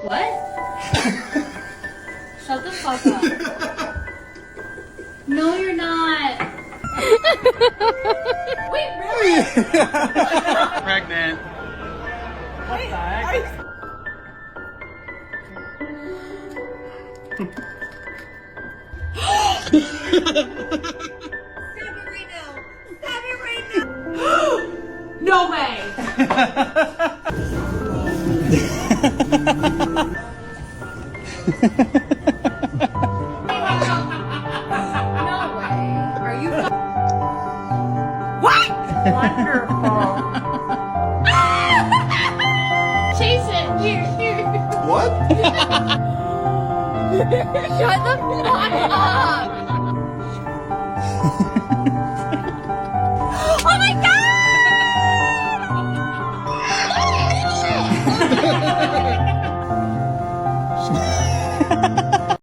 What? Shut the fuck up. No, you're not. Wait, really? Pregnant. What the heck? No way! No way. Are you What? Wonderful. Chase it. Here. What? Shut the fuck up.